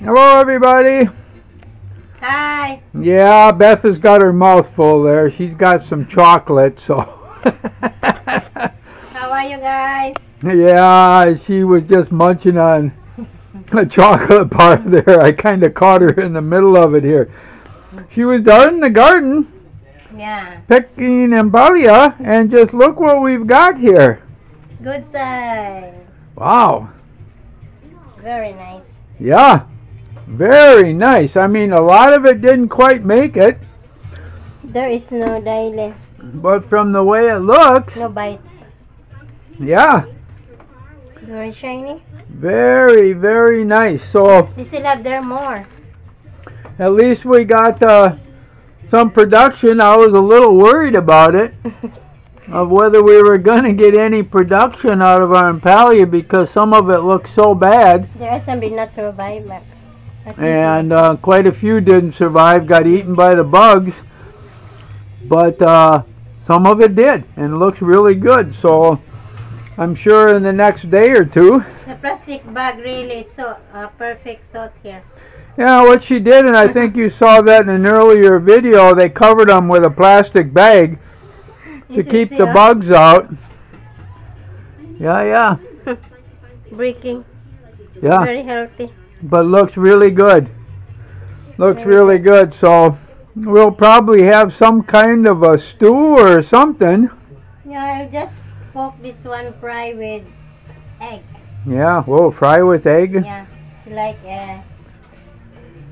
Hello, everybody. Hi. Yeah, Beth has got her mouth full there. She's got some chocolate, so. How are you guys? Yeah, she was just munching on a chocolate bar there. I kind of caught her in the middle of it here. She was down in the garden. Yeah. Picking Ampalaya, and just look what we've got here. Good size. Wow. Very nice. Yeah, very nice. I mean, a lot of it didn't quite make it. There is no daily. But from the way it looks, No bite. yeah, Very shiny. very, very nice. So They still have there more. at least we got some production. I was a little worried about it, of whether we were going to get any production out of our Ampalaya because some of it looked so bad. There are some did not survive, but And quite a few didn't survive, got eaten by the bugs. But some of it did, and looks really good. So I'm sure in the next day or two. the plastic bag really is so perfect sort here. Yeah, what she did, and I think you saw that in an earlier video, they covered them with a plastic bag to keep the bugs out. Yeah. Breaking. Yeah. Very healthy. But looks really good. Looks really good. So we'll probably have some kind of a stew or something. Yeah, I'll just cook this one fry with egg. Yeah, whoa, fry with egg. Yeah, it's like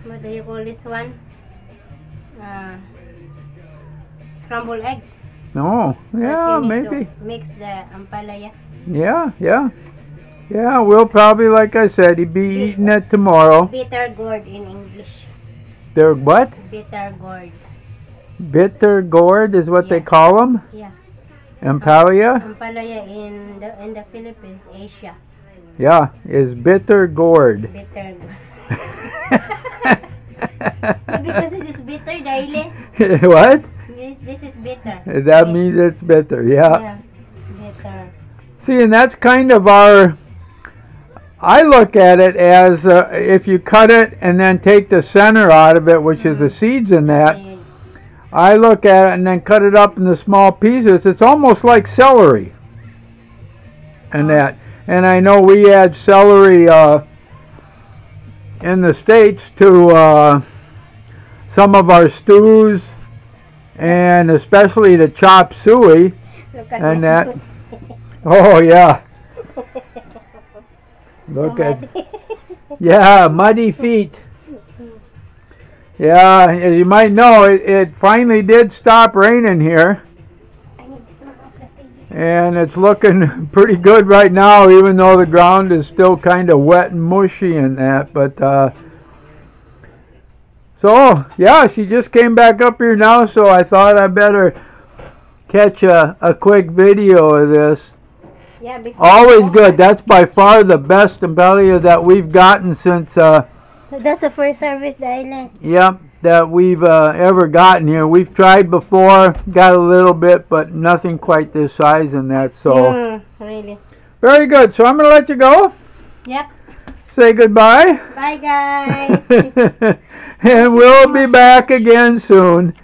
what do you call this one? Scrambled eggs. Oh, yeah, But you need maybe. to mix the ampalaya. Yeah. Yeah, we'll probably, like I said, be eating it tomorrow. Bitter gourd in English. They're what? Bitter gourd. Bitter gourd is what they Yeah. call them? Yeah. Ampalaya? Ampalaya in the Philippines, Asia. Yeah, is bitter gourd. Bitter gourd. Because this is bitter, daily. What? This is bitter. That means it's bitter, yeah. Yeah, bitter. See, and that's kind of I look at it as if you cut it and then take the center out of it, which is the seeds in that. I look at it and then cut it up into small pieces. It's almost like celery. And that. And I know we add celery in the States to some of our stews, and especially to chop suey. Look at And my that. boots. Oh, yeah. Look So at, muddy. yeah, muddy feet. Yeah, as you might know, it finally did stop raining here. And it's looking pretty good right now, even though the ground is still kind of wet and mushy and that. But, so, yeah, she just came back up here now, so I thought I better catch a quick video of this. Yeah, Always good. That's by far the best Ampalaya that we've gotten since, So that's the first service the island. yep, that we've ever gotten here. We've tried before, got a little bit, but nothing quite this size and that. So, Really. very good. So I'm going to let you go. Yep. Say goodbye. Bye, guys. And we'll be back again soon.